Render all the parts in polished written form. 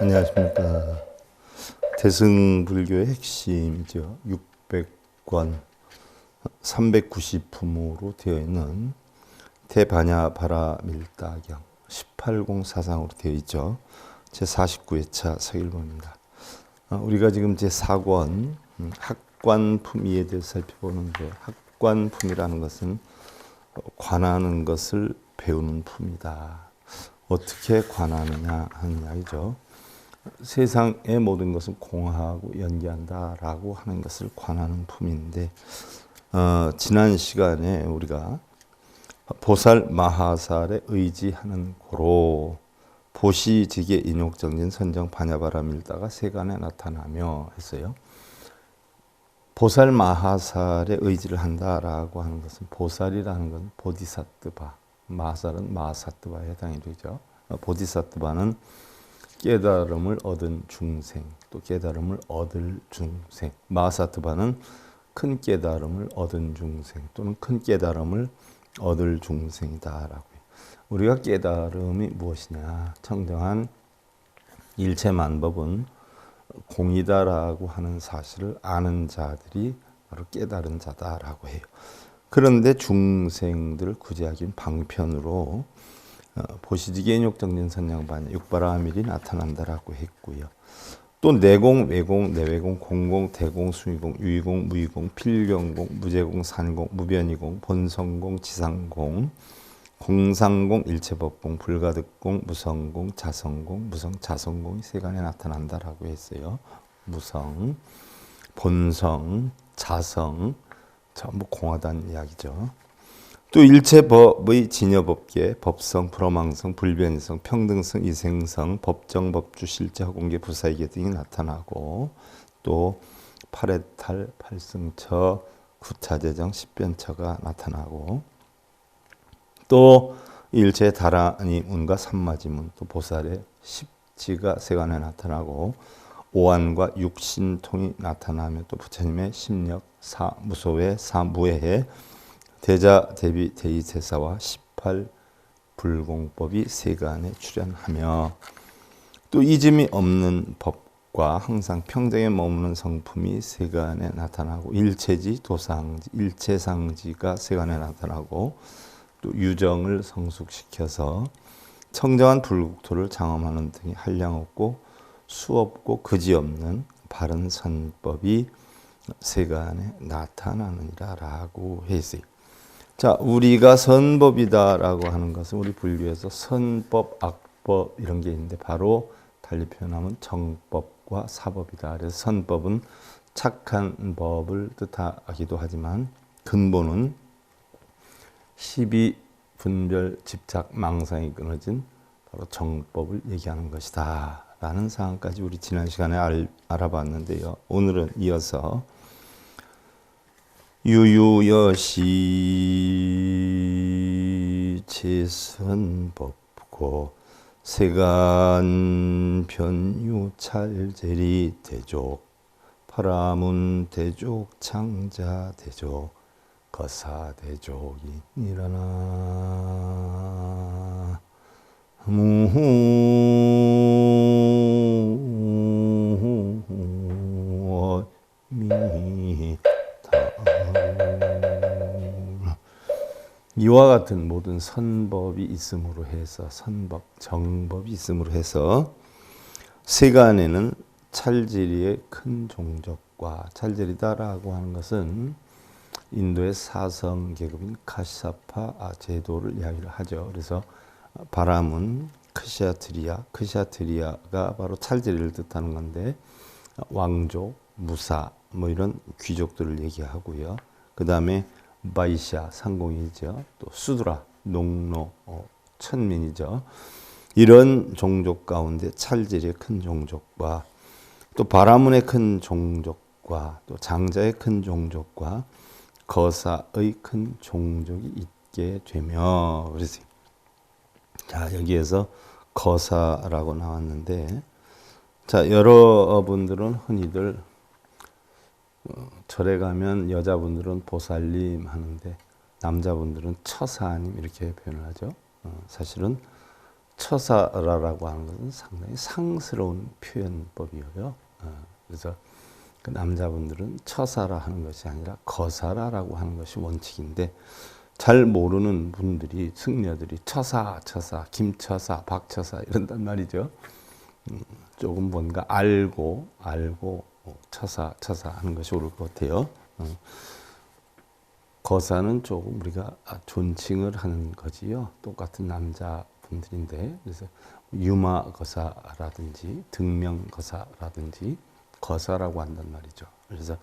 안녕하십니까. 대승불교의 핵심이죠. 600권 390품으로 되어 있는 대반야바라밀다경 18공 사상으로 되어 있죠. 제49회차 서일본입니다. 우리가 지금 제4권 학관품위에 대해서 살펴보는데, 학관품이라는 것은 관하는 것을 배우는 품이다. 어떻게 관하느냐 하는 이야기죠. 세상의 모든 것은 공하고 연기한다라고 하는 것을 관하는 품인데, 지난 시간에 우리가 보살 마하살에 의지하는 고로 보시직의 인욕정진 선정 반야바라밀다가 세간에 나타나며 했어요. 보살 마하살에 의지를 한다라고 하는 것은, 보살이라는 것은 보디사트바, 마하살은 마하사트바에 해당이 되죠. 보디사트바는 깨달음을 얻은 중생, 또 깨달음을 얻을 중생. 마하사트바는 큰 깨달음을 얻은 중생, 또는 큰 깨달음을 얻을 중생이다라고요. 우리가 깨달음이 무엇이냐? 청정한 일체만법은 공이다라고 하는 사실을 아는 자들이 바로 깨달은 자다라고 해요. 그런데 중생들을 구제하긴 방편으로 보시직의 인욕정진 선양반 육바라밀이 나타난다라고 했고요. 또 내공, 외공, 내외공, 공공, 대공, 수위공, 유의공, 무의공, 필경공, 무제공, 산공, 무변이공, 본성공, 지상공, 공상공, 일체법공, 불가득공, 무성공, 자성공, 무성, 자성공이 세간에 나타난다라고 했어요. 무성, 본성, 자성, 전부 공하다는 이야기죠. 또 일체법의 진여법계, 법성, 불어망성, 불변성, 평등성, 이생성, 법정, 법주, 실제, 허공계, 부사이계 등이 나타나고, 또 팔해탈, 팔승처, 구차재정, 십변처가 나타나고, 또 일체 다라니 운과 삼마지문, 또 보살의 십지가 세간에 나타나고, 오한과 육신통이 나타나며, 또 부처님의 심력, 사무소회, 사무회해, 대자, 대비, 대이세사와 18불공법이 세간에 출현하며, 또 이즘이 없는 법과 항상 평정에 머무는 성품이 세간에 나타나고, 일체지, 도상지, 일체상지가 세간에 나타나고, 또 유정을 성숙시켜서 청정한 불국토를 장엄하는 등이 한량없고 수없고 그지없는 바른 선법이 세간에 나타나느니라 라고 했어요. 자, 우리가 선법이다라고 하는 것은 우리 불교에서 선법, 악법 이런 게 있는데, 바로 달리 표현하면 정법과 사법이다. 그래서 선법은 착한 법을 뜻하기도 하지만, 근본은 시비, 분별, 집착, 망상이 끊어진 바로 정법을 얘기하는 것이다 라는 사항까지 우리 지난 시간에 알아봤는데요. 오늘은 이어서 유유여시 제선법고 세간 변유 찰제리 대족 파라문 대족 창자 대족 거사 대족이 일어나 이와 같은 모든 선법이 있음으로 해서, 선법, 정법이 있음으로 해서 세간에는 찰제리의 큰 종족과, 찰제리다라고 하는 것은 인도의 사성 계급인 카시사파 제도를 이야기를 하죠. 그래서 바람은 크샤트리아가 바로 찰제리를 뜻하는 건데, 왕족, 무사 뭐 이런 귀족들을 얘기하고요. 그 다음에 바이샤 상공이죠. 또 수드라 농노 천민이죠. 이런 종족 가운데 찰제리의 큰 종족과, 또 바라문의 큰 종족과, 또 장자의 큰 종족과 거사의 큰 종족이 있게 되며, 그래서 자, 여기에서 거사라고 나왔는데, 자, 여러분들은 흔히들 절에 가면 여자분들은 보살님 하는데 남자분들은 처사님 이렇게 표현을 하죠. 사실은 처사라라고 하는 것은 상당히 상스러운 표현법이에요. 그래서 그 남자분들은 처사라 하는 것이 아니라 거사라라고 하는 것이 원칙인데 잘 모르는 분들이 승려들이 처사, 김처사, 박처사 이런단 말이죠. 조금 뭔가 알고 처사 하는 것이 옳을 것 같아요. 거사는 조금 우리가 존칭을 하는 거지요. 똑같은 남자분들인데 그래서 유마거사라든지 등명거사라든지 거사라고 한단 말이죠. 그래서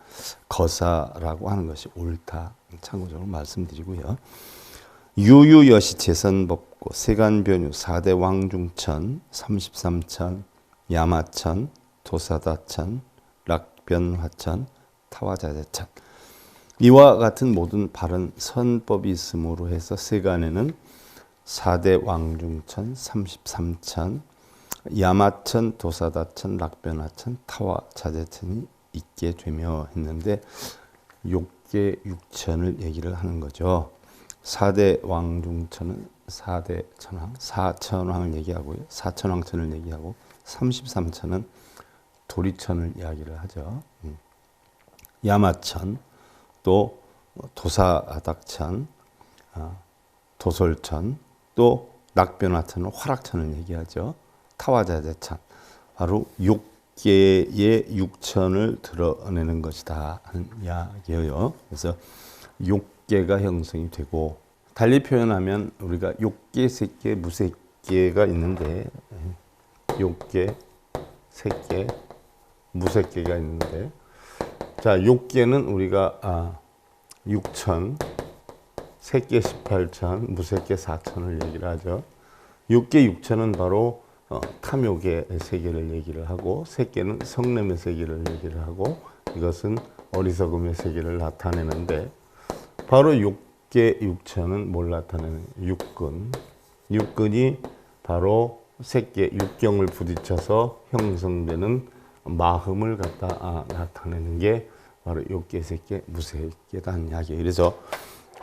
거사라고 하는 것이 옳다. 참고적으로 말씀드리고요. 유유여시 제선법고 세간변유 4대 왕중천 33천 야마천 도사다천 락변화천 타화자재천 이와 같은 모든 바른 선법이 있음으로 해서 세간에는 4대 왕중천 33천 야마천 도사다천 락변화천 타화자재천이 있게 되며 했는데 6개 6천을 얘기를 하는 거죠. 4대 왕중천은 4대 천왕, 4천왕을 얘기하고요. 4천왕천을 얘기하고 33천은 도리천을 이야기를 하죠. 야마천, 또 도사닥천, 도솔천, 또 낙변화천은 화락천을 얘기하죠. 타화자재천, 바로 6개의 육천을 드러내는 것이다 하는 이야기예요. 그래서 6개가 형성이 되고 달리 표현하면 우리가 6개, 3개, 무색개가 있는데 6개, 3개, 무색개가 있는데 자, 6개는 우리가 6천, 3개 18천, 무색개 4천을 얘기를 하죠. 6개 6천은 바로 탐욕의 세계를 얘기를 하고 3개는 성냄의 세계를 얘기를 하고 이것은 어리석음의 세계를 나타내는데 바로 6개 6천은 뭘 나타내는 육근이 바로 3개 육경을 부딪혀서 형성되는 마음을 갖다 나타내는 게 바로 6개 3개 무색개다는 이야기예요. 그래서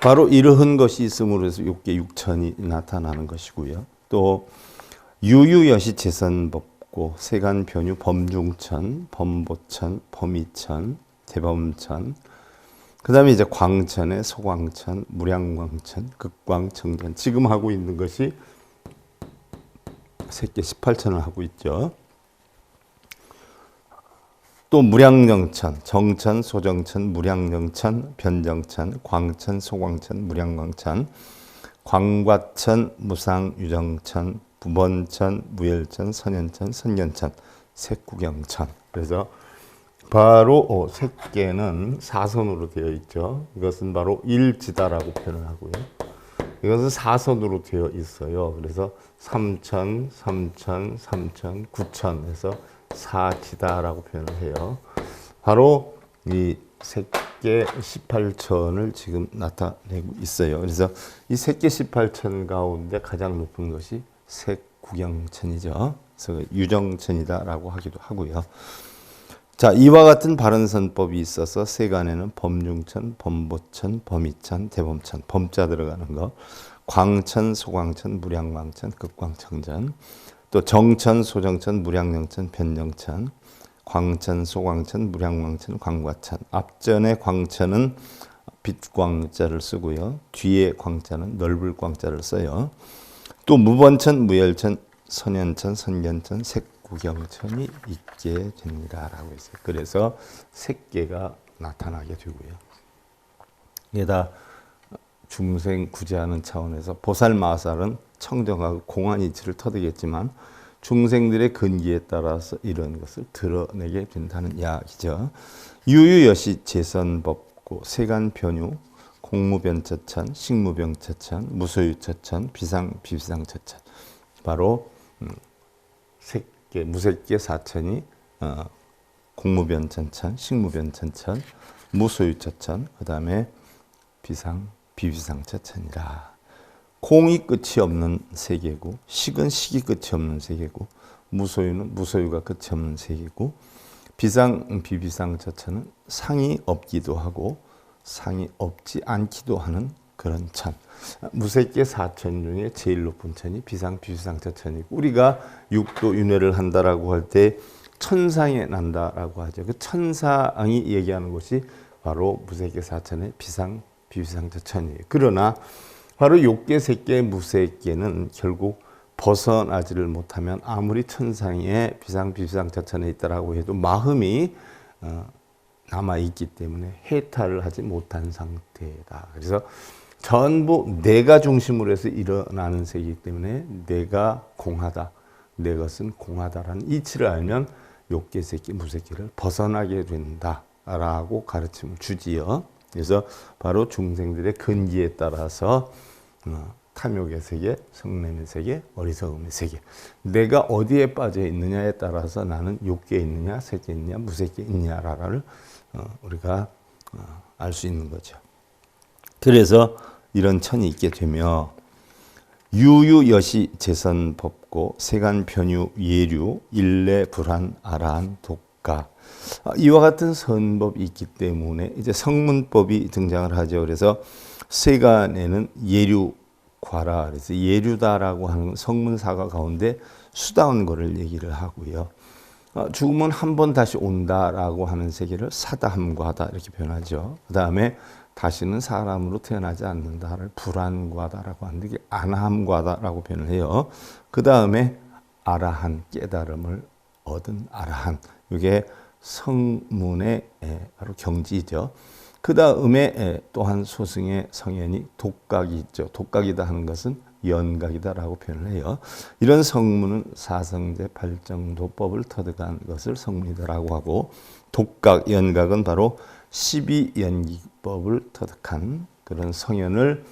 바로 이러한 것이 있음으로 해서 6개 6천이 나타나는 것이고요. 또 유유여시 제선법고 세간변유 범중천, 범보천, 범이천, 대범천 그 다음에 이제 광천에 소광천, 무량광천, 극광청천 지금 하고 있는 것이 3개 18천을 하고 있죠. 또 무량정천, 정천, 소정천, 무량정천, 변정천, 광천, 소광천, 무량광천, 광과천, 무상유정천, 부번천, 무열천, 선현천, 선견천, 색구경천. 그래서 바로 색계는 사선으로 되어 있죠. 이것은 바로 일지다라고 표현을 하고요. 이것은 사선으로 되어 있어요. 그래서 3천, 3천, 3천, 9천 해서 사지다라고 표현을 해요. 바로 이 색계 18천을 지금 나타내고 있어요. 그래서 이 색계 18천 가운데 가장 높은 것이 색구경천이죠. 그래서 유정천이다라고 하기도 하고요. 자, 이와 같은 바른 선법이 있어서 세간에는 범중천, 범보천, 범이천, 대범천, 범자 들어가는 거, 광천, 소광천, 무량광천, 극광청천, 또 정천, 소정천, 무량정천, 변정천, 광천, 소광천, 무량광천, 광과천. 앞전에 광천은 빛광자를 쓰고요. 뒤에 광자는 넓을 광자를 써요. 또 무번천, 무열천, 선현천, 선견천, 색구경천이 있게 됩니다라고 했어요. 그래서 색계가 나타나게 되고요. 이게 다 중생 구제하는 차원에서 보살 마살은 청정하고 공안 이치를 터득했지만 중생들의 근기에 따라서 이런 것을 드러내게 된다는 이야기죠. 유유여시 제선법고 세간변유 공무변처천, 식무병처천, 무소유처천, 비상처천 바로 색계, 무색계 4천이 공무변천천, 식무변천천, 무소유처천, 그 다음에 비비상처천이라. 공이 끝이 없는 세계고, 식은 식이 끝이 없는 세계고, 무소유는 무소유가 끝이 없는 세계고, 비비상처천은 상이 없기도 하고 상이 없지 않기도 하는 그런 천. 무색계 사천 중에 제일 높은 천이 비상비상처천이고, 우리가 육도 윤회를 한다라고 할 때 천상에 난다라고 하죠. 그 천상이 얘기하는 곳이 바로 무색계 사천의 비상비상처천이에요. 그러나 바로 욕계, 색계, 무색계는 결국 벗어나지를 못하면 아무리 천상에 비상비상처천에 있다라고 해도 마음이 남아있기 때문에 해탈을 하지 못한 상태다. 그래서 전부 내가 중심으로 해서 일어나는 세계이기 때문에 내가 공하다, 내 것은 공하다라는 이치를 알면 욕계, 색계, 무색계를 벗어나게 된다라고 가르침을 주지요. 그래서 바로 중생들의 근기에 따라서 탐욕의 세계, 성냄의 세계, 어리석음의 세계, 내가 어디에 빠져 있느냐에 따라서 나는 욕계에 있느냐, 색계에 있느냐, 무색계에 있느냐를 우리가 알 수 있는 거죠. 그래서 이런 천이 있게 되며 유유여시 재선 법고 세간 변유 예류 일례 불한 아라한 독가, 이와 같은 선법이 있기 때문에 이제 성문법이 등장을 하죠. 그래서 세간에는 예류과라, 그래서 예류다라고 하는 성문사가 가운데 수다운 거를 얘기를 하고요. 죽으면 한 번 다시 온다라고 하는 세계를 사다함과다 이렇게 표현하죠. 그 다음에 다시는 사람으로 태어나지 않는다를 불안과다라고 하는데 이게 안함과다라고 표현을 해요. 그 다음에 아라한, 깨달음을 얻은 아라한, 이게 성문의 바로 경지죠. 그 다음에 또한 소승의 성현이 독각이 있죠. 독각이다 하는 것은 연각이다라고 표현을 해요. 이런 성문은 사성제 팔정도법을 터득한 것을 성문이다라고 하고, 독각, 연각은 바로 12연기법을 터득한 그런 성현을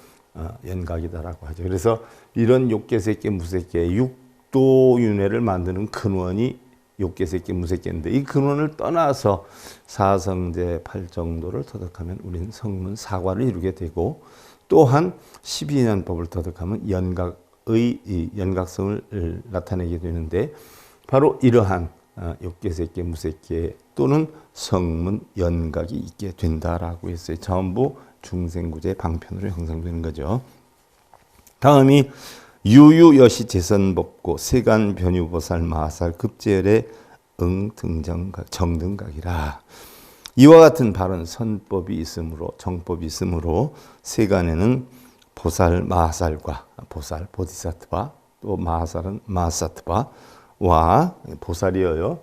연각이다라고 하죠. 그래서 이런 욕계, 색계, 무색계, 육도윤회를 만드는 근원이 욕계, 색계, 무색계인데, 이 근원을 떠나서 사성제 팔정도를 터득하면 우리는 성문 사과를 이루게 되고, 또한 12년법을 터득하면 연각의 연각성을 나타내게 되는데, 바로 이러한 욕계, 색계, 무색계 또는 성문 연각이 있게 된다라고 했어요. 전부 중생구제 방편으로 형성되는 거죠. 다음이 유유여시 재선법고 세간 변유보살 마살 급제열의 응등정각 정등각이라. 이와 같은 바른 선법이 있으므로, 정법이 있으므로 세간에는 보살 마살과 보살 보디사트바, 또 마살은 마사트바와 보살이어요.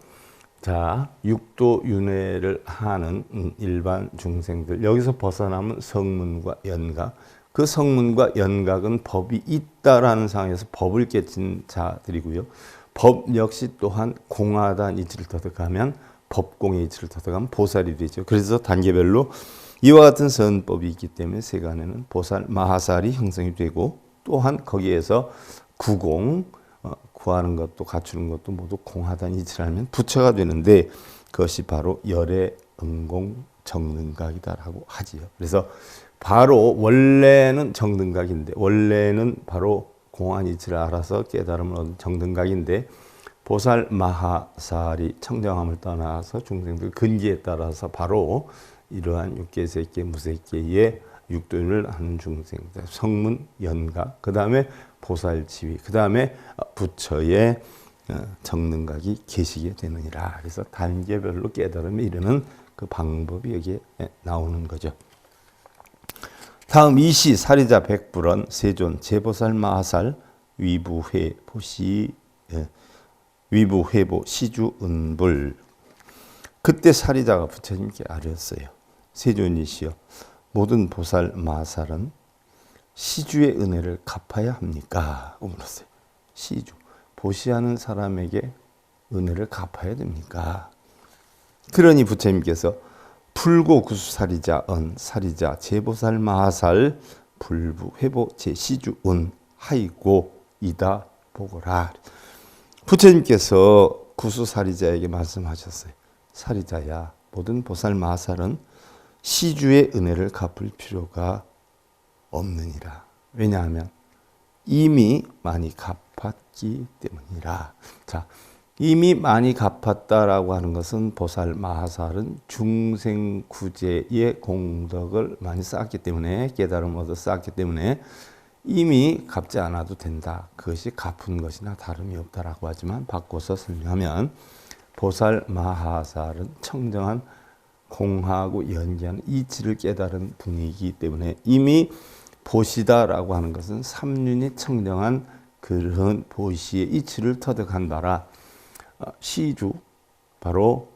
자, 육도윤회를 하는 일반 중생들, 여기서 벗어나면 성문과 연각, 그 성문과 연각은 법이 있다라는 상황에서 법을 깨친 자들이고요. 법 역시 또한 공하다는 이치를 터득하면, 법공의 이치를 터득하면 보살이 되죠. 그래서 단계별로 이와 같은 선법이 있기 때문에 세간에는 보살 마하살이 형성이 되고, 또한 거기에서 구공, 구하는 것도 갖추는 것도 모두 공하다는 이치를 하면 부처가 되는데, 그것이 바로 열의 응공 정등각이다라고 하지요. 그래서 바로 원래는 정등각인데, 원래는 바로 공한 이치를 알아서 깨달음을 얻은 정등각인데, 보살 마하살이 청정함을 떠나서 중생들 근기에 따라서 바로 이러한 육계, 색계, 무색계의 육도윤을 하는 중생들, 성문 연각, 그 다음에 보살 지위, 그 다음에 부처의 정등각이 계시게 되느니라. 그래서 단계별로 깨달음에 이르는 그 방법이 여기에 나오는 거죠. 다음 이시 사리자 백불원 세존 제보살 마하살 위부회 보시 위부회보 시주 은불. 그때 사리자가 부처님께 아뢰었어요. 세존이시여, 모든 보살 마하살은 시주의 은혜를 갚아야 합니까? 물었어요. 시주, 보시하는 사람에게 은혜를 갚아야 됩니까? 그러니 부처님께서 불고 구수사리자 은 사리자 제보살 마하살 불부 회보 제시주 은 하이고 이다 보거라. 부처님께서 구수사리자에게 말씀하셨어요. 사리자야, 모든 보살 마하살은 시주의 은혜를 갚을 필요가 없느니라. 왜냐하면 이미 많이 갚았기 때문이라. 자, 이미 많이 갚았다라고 하는 것은 보살 마하살은 중생구제의 공덕을 많이 쌓았기 때문에, 깨달음을 얻어 쌓았기 때문에 이미 갚지 않아도 된다. 그것이 갚은 것이나 다름이 없다라고 하지만, 바꿔서 설명하면 보살 마하살은 청정한 공하고 연계한 이치를 깨달은 분이기 때문에, 이미 보시다라고 하는 것은 삼륜이 청정한 그런 보시의 이치를 터득한 바라 시주, 바로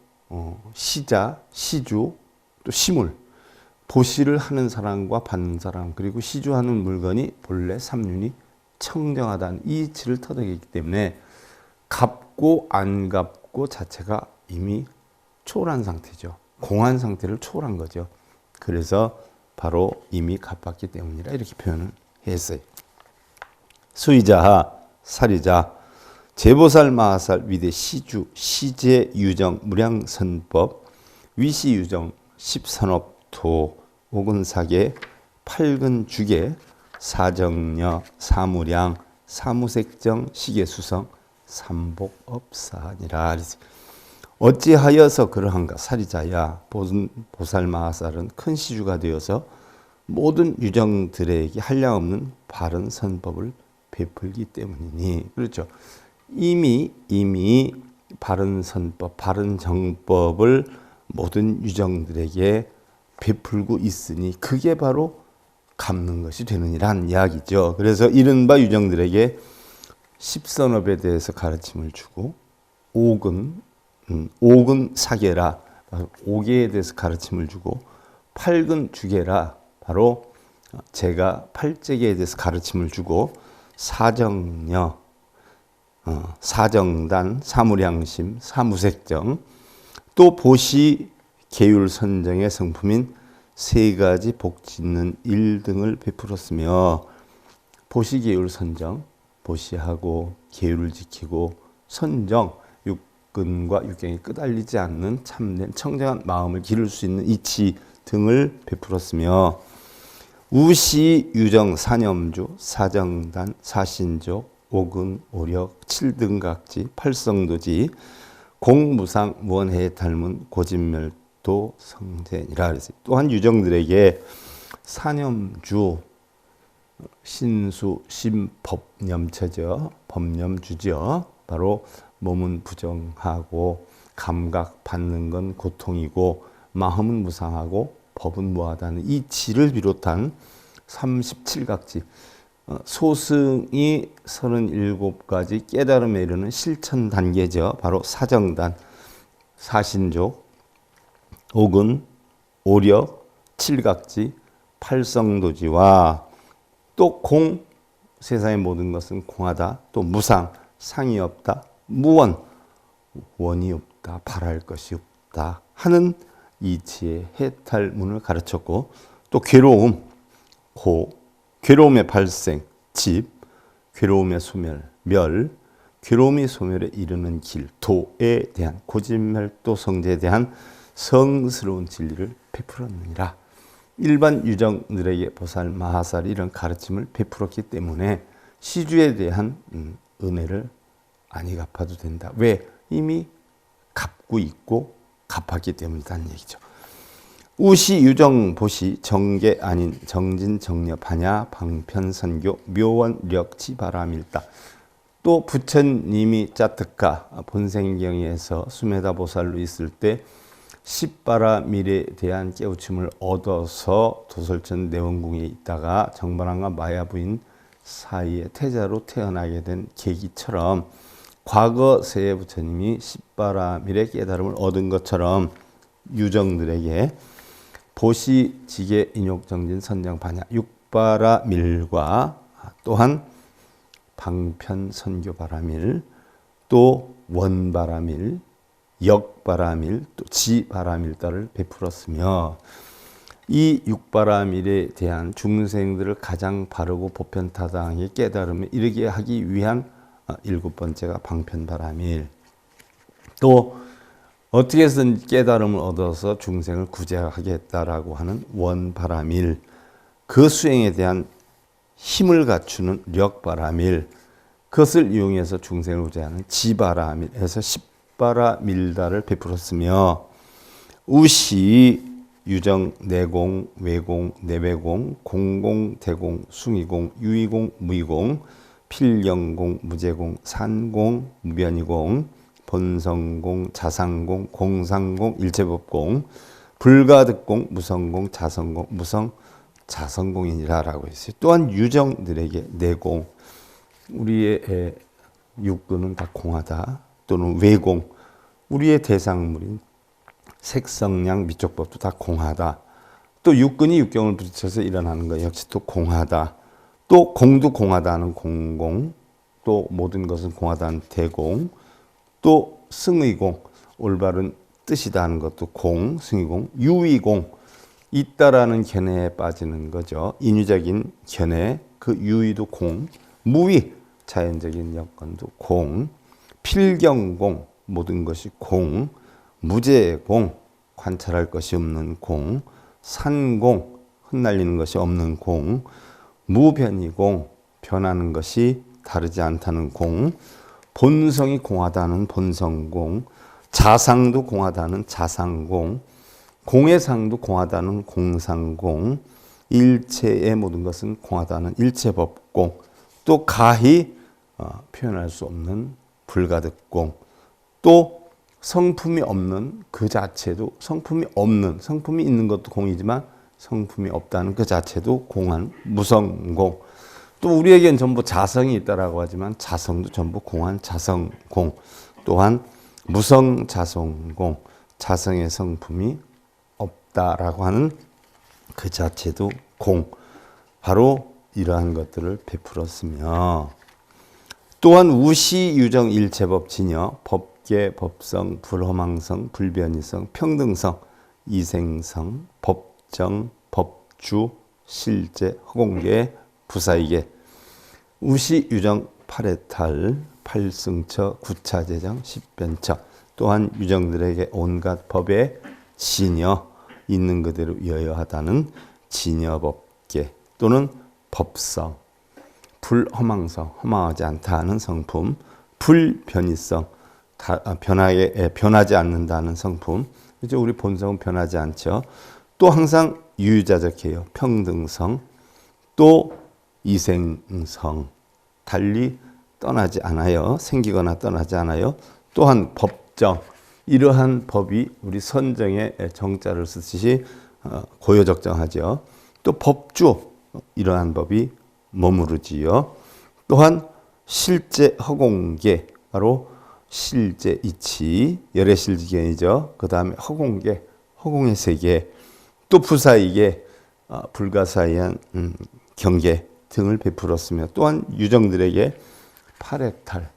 시자, 시주, 또 시물, 보시를 하는 사람과 받는 사람, 그리고 시주하는 물건이 본래 삼륜이 청정하다는 이 이치를 터득했기 때문에 갚고 안 갚고 자체가 이미 초월한 상태죠. 공한 상태를 초월한 거죠. 그래서 바로 이미 갚았기 때문이라 이렇게 표현을 했어요. 수의자하, 살이자, 제보살, 마하살, 위대, 시주, 시제, 유정, 무량선법, 위시유정, 십선업토, 오근사계, 팔근주계, 사정녀, 사무량, 사무색정, 시계수성, 삼복업사니라. 어찌하여서 그러한가? 살이자야, 보살 마하살은 큰 시주가 되어서 모든 유정들에게 한량없는 바른 선법을 베풀기 때문이니. 그렇죠. 이미 바른 선법, 바른 정법을 모든 유정들에게 베풀고 있으니 그게 바로 갚는 것이 되느니란 이야기죠. 그래서 이른바 유정들에게 십선업에 대해서 가르침을 주고, 옥은 사계라, 옥에 대해서 가르침을 주고, 팔근 주계라, 바로 제가 팔재계에 대해서 가르침을 주고, 사정녀, 사정단, 사무량심, 사무색정, 또 보시 계율 선정의 성품인 세 가지 복 짓는 일 등을 베풀었으며, 보시 계율 선정, 보시하고 계율을 지키고 선정, 육근과 육경이 끄달리지 않는 참된 청정한 마음을 기를 수 있는 이치 등을 베풀었으며, 우시, 유정, 사념주, 사정단, 사신족, 오근, 오력, 칠등각지, 팔성도지, 공무상, 무언해에 닮은 고진멸도 성제니라. 그래서 또한 유정들에게 사념주, 신수, 신법념체죠. 법념주죠. 바로 몸은 부정하고 감각 받는 건 고통이고 마음은 무상하고 법은 무하다는 이 지를 비롯한 37각지, 소승이 37가지 깨달음에 이르는 실천 단계죠. 바로 사정단, 사신족, 오근, 오력, 칠각지, 팔성도지와 또 공, 세상의 모든 것은 공하다, 또 무상, 상이 없다, 무원, 원이 없다, 바랄 것이 없다 하는 이치의 해탈문을 가르쳤고, 또 괴로움, 고, 괴로움의 발생, 집, 괴로움의 소멸, 멸, 괴로움이 소멸에 이르는 길, 도에 대한 고진멸도 성제에 대한 성스러운 진리를 베풀었느니라. 일반 유정들에게 보살 마하살이 이런 가르침을 베풀었기 때문에 시주에 대한 은혜를 많이 갚아도 된다. 왜? 이미 갚고 있고 갚았기 때문이라는 얘기죠. 우시, 유정, 보시, 정계 아닌 정진, 정려, 반야, 방편, 선교, 묘원, 력치, 바람일다. 또 부처님이 짜특가 본생경에서 수메다 보살로 있을 때 십바라밀에 대한 깨우침을 얻어서 도솔천 내원궁에 있다가 정반왕과 마야부인 사이에 태자로 태어나게 된 계기처럼, 과거 세의 부처님이 십바라밀의 깨달음을 얻은 것처럼 유정들에게 보시, 지계, 인욕, 정진, 선정, 반야, 육바라밀과 또한 방편, 선교 바라밀, 또 원바라밀, 역바라밀, 또 지바라밀다를 베풀었으며, 이 육바라밀에 대한 중생들을 가장 바르고 보편타당하게 깨달음에 이르게 하기 위한 7번째가 방편바라밀, 또 어떻게 해서든 깨달음을 얻어서 중생을 구제하겠다라고 하는 원바라밀, 그 수행에 대한 힘을 갖추는 력바라밀, 그것을 이용해서 중생을 구제하는 지바라밀에서 십바라밀다를 베풀었으며 우시 유정 내공 외공 내외공 공공 대공 숭이공 유의공 무의공 필경공 무제공 산공 무변이공 본성공 자상공 공상공 일체법공 불가득공 무성공 자성공 무성 자성공이니라라고 했어요. 또한 유정들에게 내공 우리의 육근은 다 공하다 또는 외공 우리의 대상물인 색성량 미적법도 다 공하다. 또 육근이 육경을 부딪혀서 일어나는 것 역시 또 공하다. 또 공도 공하다는 공공 또 모든 것은 공하다는 대공 또 승의공 올바른 뜻이다 하는 것도 공 승의공 유의공 있다라는 견해에 빠지는 거죠. 인유적인 견해 그 유의도 공 무의 자연적인 여건도 공 필경공 모든 것이 공 무제공 관찰할 것이 없는 공 산공 흩날리는 것이 없는 공 무변이공 변하는 것이 다르지 않다는 공 본성이 공하다는 본성공 자상도 공하다는 자상공 공의 상도 공하다는 공상공 일체의 모든 것은 공하다는 일체법공 또 가히 표현할 수 없는 불가득공 또 성품이 없는 그 자체도 성품이 있는 것도 공이지만 성품이 없다는 그 자체도 공한 무성공 또 우리에겐 전부 자성이 있다라고 하지만 자성도 전부 공한 자성공 또한 무성자성공 자성의 성품이 없다라고 하는 그 자체도 공 바로 이러한 것들을 베풀었으며 또한 우시유정 일체법 진여 법계 법성 불허망성 불변이성 평등성 이생성 법정 법주 실제 허공계 부사이계 우시유정 팔해탈 팔승처 구차재정 십변처 또한 유정들에게 온갖 법의 진여 있는 그대로 여여하다는 진여법계 또는 법성 불허망성 허망하지 않다는 성품 불변이성 변하지 않는다는 성품 그렇죠? 우리 본성은 변하지 않죠. 또 항상 유유자적해요. 평등성 또 이생성 달리 떠나지 않아요. 생기거나 떠나지 않아요. 또한 법정 이러한 법이 우리 선정의 정자를 쓰듯이 고요적정하죠. 또 법주 이러한 법이 머무르지요. 또한 실제 허공계 바로 실제 이치 열의 실지견이죠. 그 다음에 허공계 허공의 세계 또 부사이계 불가사의한 경계 등을 베풀었으며 또한 유정들에게 팔해탈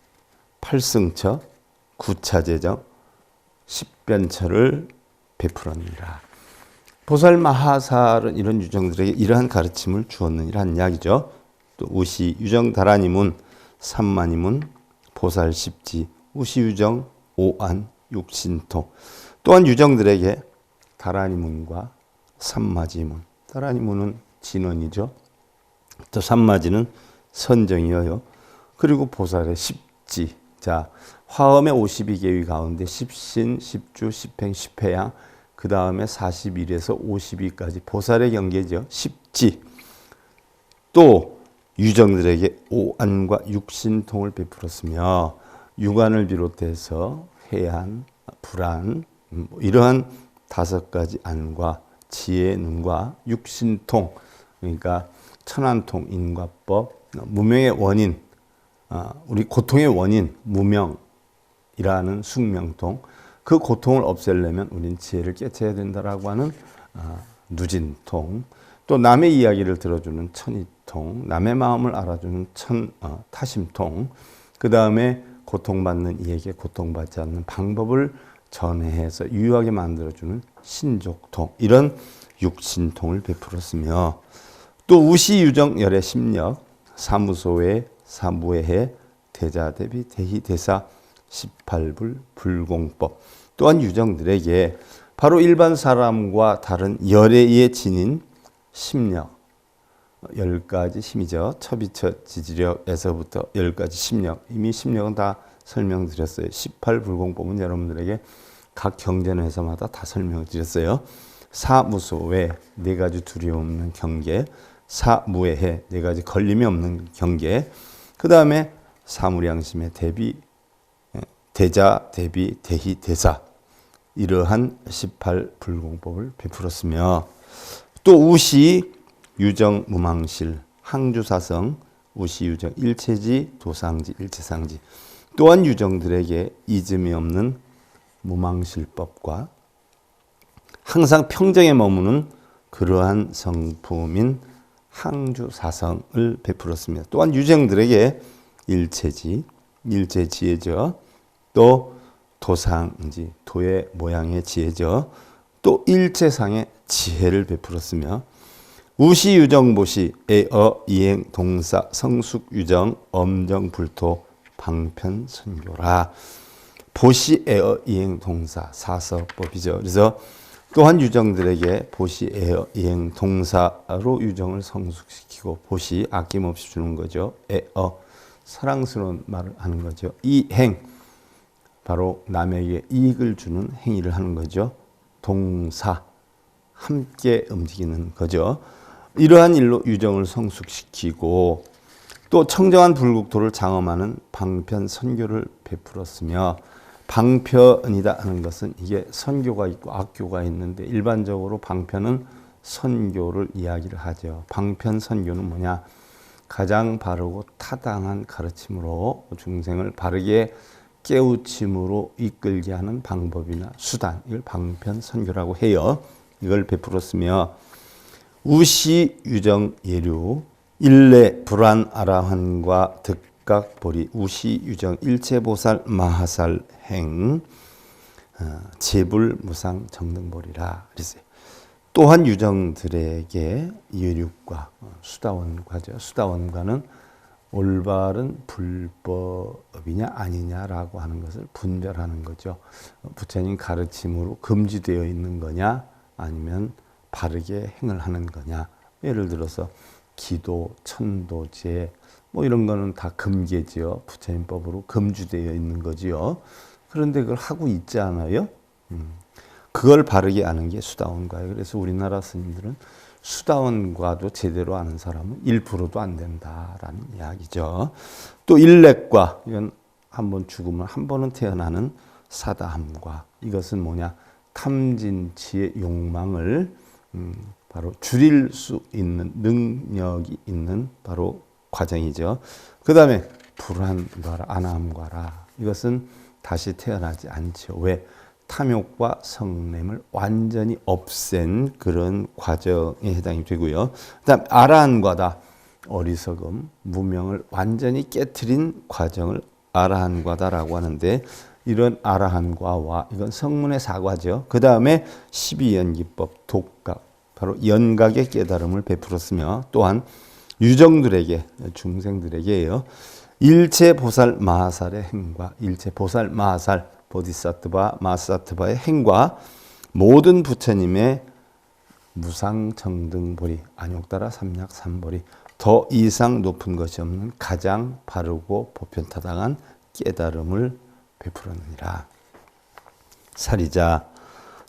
팔승처 구차재정 십변처를 베풀었느니라. 보살마하살은 이런 유정들에게 이러한 가르침을 주었느니라는 이야기죠. 또 우시 유정 다라니문 삼마니문 보살 십지 우시 유정 오안 육신통 또한 유정들에게 다라니문과 삼마지문 다라니문은 진원이죠. 또 삼마지는 선정이어요. 그리고 보살의 십지 자 화엄의 52계위 가운데 십신, 십주, 십행, 십회양 그 다음에 41에서 52까지 보살의 경계죠. 십지 또 유정들에게 오안과 육신통을 베풀었으며 육안을 비롯해서 해안, 불안 이러한 5가지 안과 지혜의 눈과 육신통 그러니까 천안통 인과법 무명의 원인 우리 고통의 원인 무명이라는 숙명통 그 고통을 없애려면 우린 지혜를 깨쳐야 된다라고 하는 누진통 또 남의 이야기를 들어주는 천이통 남의 마음을 알아주는 타심통 그 다음에 고통받는 이에게 고통받지 않는 방법을 전해해서 유효하게 만들어주는 신족통 이런 육신통을 베풀었으며 또 우시유정 열의 심력 사무소의 사무회해 대자대비 대희대사 18불 불공법 또한 유정들에게 바로 일반 사람과 다른 열애의 진인 심력 10가지 힘이죠. 첩이처 지지력에서부터 10가지 심력. 이미 심력은 다 설명드렸어요. 18불공법은 여러분들에게 각 경전에서마다 다 설명을 드렸어요. 사무소외, 4가지 두려움 없는 경계. 사무외해, 4가지 걸림이 없는 경계. 그 다음에 사무량심의 대비, 대자, 대비, 대희, 대사. 이러한 18불공법을 베풀었으며 또 우시, 유정, 무망실, 항주사성, 우시, 유정, 일체지, 도상지, 일체상지. 또한 유정들에게 이즘이 없는 무망실법과 항상 평정에 머무는 그러한 성품인 항주사성을 베풀었습니다. 또한 유정들에게 일체지, 일체지혜죠. 또 도상지, 도의 모양의 지혜죠. 또 일체상의 지혜를 베풀었으며 우시, 유정, 보시, 애어, 이행, 동사, 성숙, 유정, 엄정, 불토, 방편, 선교라. 보시, 애어, 이행, 동사, 사서법이죠. 그래서 또한 유정들에게 보시, 애어, 이행, 동사로 유정을 성숙시키고 보시, 아낌없이 주는 거죠. 애어, 사랑스러운 말을 하는 거죠. 이행, 바로 남에게 이익을 주는 행위를 하는 거죠. 동사, 함께 움직이는 거죠. 이러한 일로 유정을 성숙시키고 또 청정한 불국토를 장엄하는 방편 선교를 베풀었으며 방편이다 하는 것은 이게 선교가 있고 악교가 있는데 일반적으로 방편은 선교를 이야기를 하죠. 방편 선교는 뭐냐? 가장 바르고 타당한 가르침으로 중생을 바르게 깨우침으로 이끌게 하는 방법이나 수단, 이걸 방편 선교라고 해요. 이걸 베풀었으며 우시, 유정, 예류, 일례, 불안, 아라한과 득각, 보리, 우시, 유정, 일체보살, 마하살, 행, 제불, 무상, 정등보리라 그랬어요. 또한 유정들에게 예륙과 수다원과죠. 수다원과는 올바른 불법이냐 아니냐라고 하는 것을 분별하는 거죠. 부처님 가르침으로 금지되어 있는 거냐 아니면 바르게 행을 하는 거냐. 예를 들어서 기도, 천도제 뭐 이런 거는 다 금계지요. 부처님법으로 금주되어 있는 거지요. 그런데 그걸 하고 있지 않아요? 그걸 바르게 아는 게 수다원과예요. 그래서 우리나라 스님들은 수다원과도 제대로 아는 사람은 1%도 안 된다라는 이야기죠. 또 일렉과, 이건 한 번 죽으면 한 번은 태어나는 사다함과, 이것은 뭐냐? 탐진치의 욕망을 바로 줄일 수 있는 능력이 있는 바로 과정이죠. 그 다음에 불안과라, 안함과라, 이것은 다시 태어나지 않죠. 왜? 탐욕과 성냄을 완전히 없앤 그런 과정에 해당이 되고요. 그 다음 아라한과다, 어리석음, 무명을 완전히 깨트린 과정을 아라한과다라고 하는데, 이런 아라한과와 이건 성문의 사과죠. 그 다음에 12연기법, 독각, 바로 연각의 깨달음을 베풀었으며 또한 유정들에게, 중생들에게요, 일체보살 마하살의 행과 일체보살 마하살 보디사트바 마사트바의 행과 모든 부처님의 무상정등보리, 안욕따라 삼약 삼보리, 더 이상 높은 것이 없는 가장 바르고 보편타당한 깨달음을 베풀었느니라. 사리자,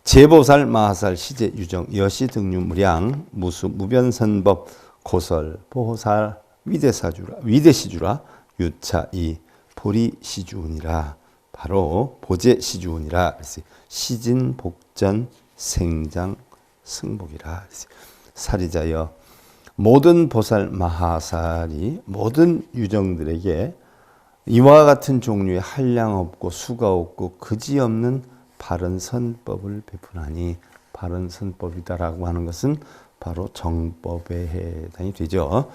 제보살, 마하살, 시제, 유정, 여시, 등류, 무량, 무수, 무변선법, 고설, 보호살, 위대사주라, 위대시주라, 유차, 이, 보리시주운이라. 바로 보제시주운이라. 시진, 복전, 생장, 승복이라. 사리자여, 모든 보살 마하살이 모든 유정들에게 이와 같은 종류의 한량 없고 수가 없고 그지없는 바른 선법을 베푸나니, 바른 선법이다라고 하는 것은 바로 정법에 해당이 되죠.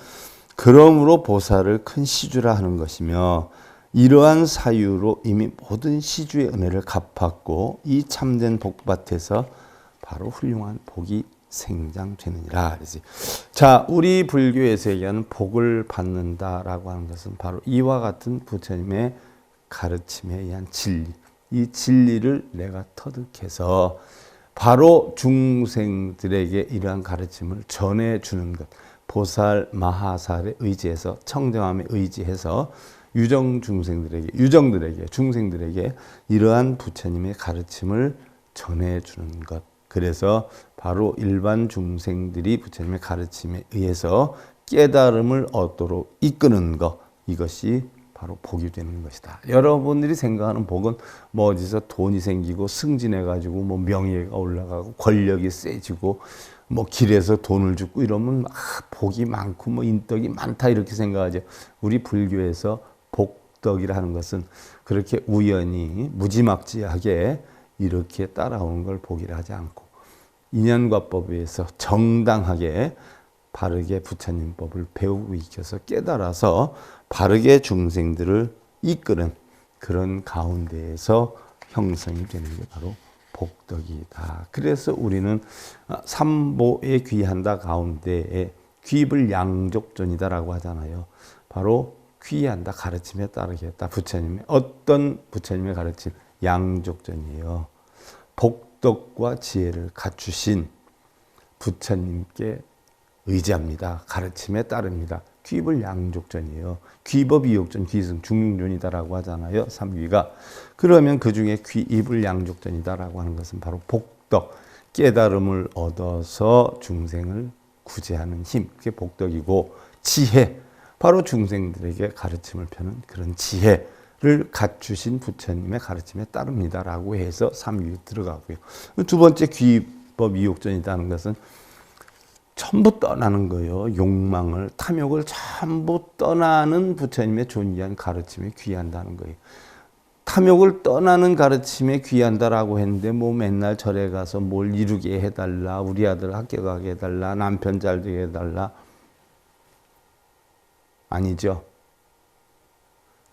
그러므로 보살을 큰 시주라 하는 것이며, 이러한 사유로 이미 모든 시주의 은혜를 갚았고 이 참된 복밭에서 바로 훌륭한 복이 생장되느니라. 그래서 자, 우리 불교에서 얘기하는 복을 받는다라고 하는 것은 바로 이와 같은 부처님의 가르침에 의한 진리, 이 진리를 내가 터득해서 바로 중생들에게 이러한 가르침을 전해주는 것, 보살 마하살에 의지해서 청정함에 의지해서 중생들에게 이러한 부처님의 가르침을 전해주는 것. 그래서 바로 일반 중생들이 부처님의 가르침에 의해서 깨달음을 얻도록 이끄는 것. 이것이 바로 복이 되는 것이다. 여러분들이 생각하는 복은 뭐 어디서 돈이 생기고 승진해가지고 뭐 명예가 올라가고 권력이 세지고 뭐 길에서 돈을 주고 이러면 복이 많고 뭐 인덕이 많다 이렇게 생각하죠. 우리 불교에서 복덕이라 하는 것은 그렇게 우연히 무지막지하게 이렇게 따라오는 걸 복이라 하지 않고 인연과법에 의해서 정당하게 바르게 부처님 법을 배우고 익혀서 깨달아서 바르게 중생들을 이끄는 그런 가운데에서 형성이 되는 게 바로 복덕이다. 그래서 우리는 삼보에 귀한다 가운데에 귀불 양족존이다라고 하잖아요. 바로 귀한다 가르침에 따르겠다. 부처님의 어떤 부처님의 가르침 양족존이에요. 복덕과 지혜를 갖추신 부처님께 의지합니다. 가르침에 따릅니다. 귀불 양족존이에요. 귀법 이욕존, 귀승, 중중존이다라고 하잖아요. 삼귀가. 그러면 그 중에 귀불 양족존이다라고 하는 것은 바로 복덕, 깨달음을 얻어서 중생을 구제하는 힘, 그게 복덕이고 지혜, 바로 중생들에게 가르침을 펴는 그런 지혜를 갖추신 부처님의 가르침에 따릅니다라고 해서 삼귀 들어가고요. 두 번째 귀법 이욕존이라는 것은 전부 떠나는 거예요. 욕망을, 탐욕을 전부 떠나는 부처님의 존귀한 가르침에 귀한다는 거예요. 탐욕을 떠나는 가르침에 귀한다라고 했는데 뭐 맨날 절에 가서 뭘 이루게 해달라, 우리 아들 학교 가게 해달라, 남편 잘 되게 해달라. 아니죠.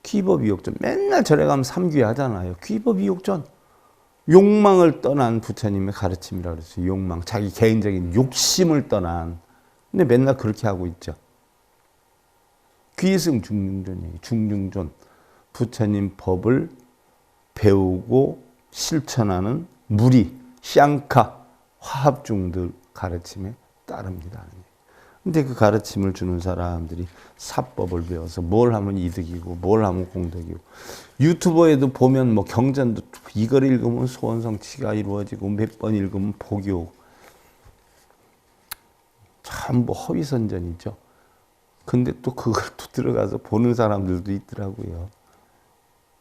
귀법이욕전. 맨날 절에 가면 삼귀 하잖아요. 귀법이욕전. 욕망을 떠난 부처님의 가르침이라 그랬어요. 욕망, 자기 개인적인 욕심을 떠난. 근데 맨날 그렇게 하고 있죠. 귀승 중중존이에요. 중중존. 부처님 법을 배우고 실천하는 무리, 샹카, 화합중들 가르침에 따릅니다. 근데 그 가르침을 주는 사람들이 사법을 배워서 뭘 하면 이득이고 뭘 하면 공덕이고, 유튜버에도 보면 뭐 경전도 이걸 읽으면 소원성취가 이루어지고 몇 번 읽으면 복이 오고, 전부 허위선전이죠. 근데 또 그걸 또 들어가서 보는 사람들도 있더라고요.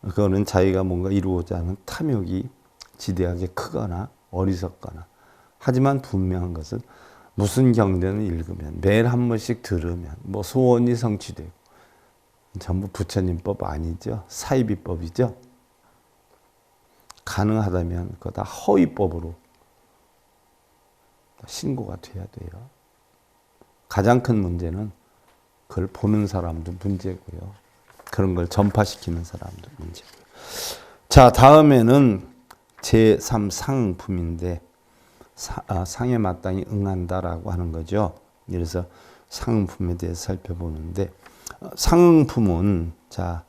그거는 자기가 뭔가 이루고자 하는 탐욕이 지대하게 크거나 어리석거나. 하지만 분명한 것은 무슨 경전을 읽으면, 매일 한 번씩 들으면 뭐 소원이 성취되고, 전부 부처님 법 아니죠. 사이비법이죠. 가능하다면 그거 다 허위법으로 신고가 돼야 돼요. 가장 큰 문제는 그걸 보는 사람도 문제고요. 그런 걸 전파시키는 사람도 문제고요. 자, 다음에는 제3상품인데 상에 마땅히 응한다라고 하는 거죠. 그래서 상품에 대해서 살펴보는데, 상품은 자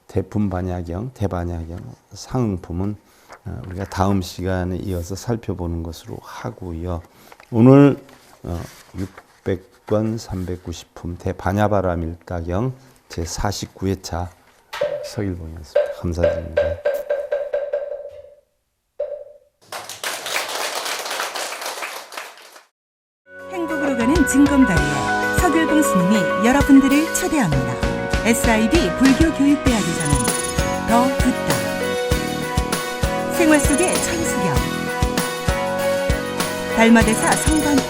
대품반야경, 대반야경, 상품은 우리가 다음 시간에 이어서 살펴보는 것으로 하고요. 오늘 600권 390품 대반야바라밀가경 제49회차 서일봉이었습니다. 감사드립니다. 행복으로 가는 징검다리에 서길봉 스님이 여러분들을 초대합니다. SIB 불교교육대학에서는 더 듣다, 생활 속의 천수경, 달마대사 성관법,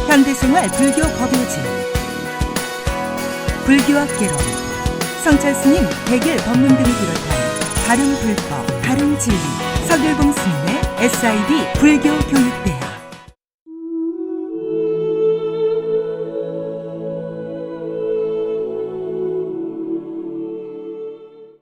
현대생활 불교 법요지, 불교학개론, 성찰스님 백일 법문 등을 비롯한 다른 불법, 다른 진리, 서길봉 스님의 SIB 불교교육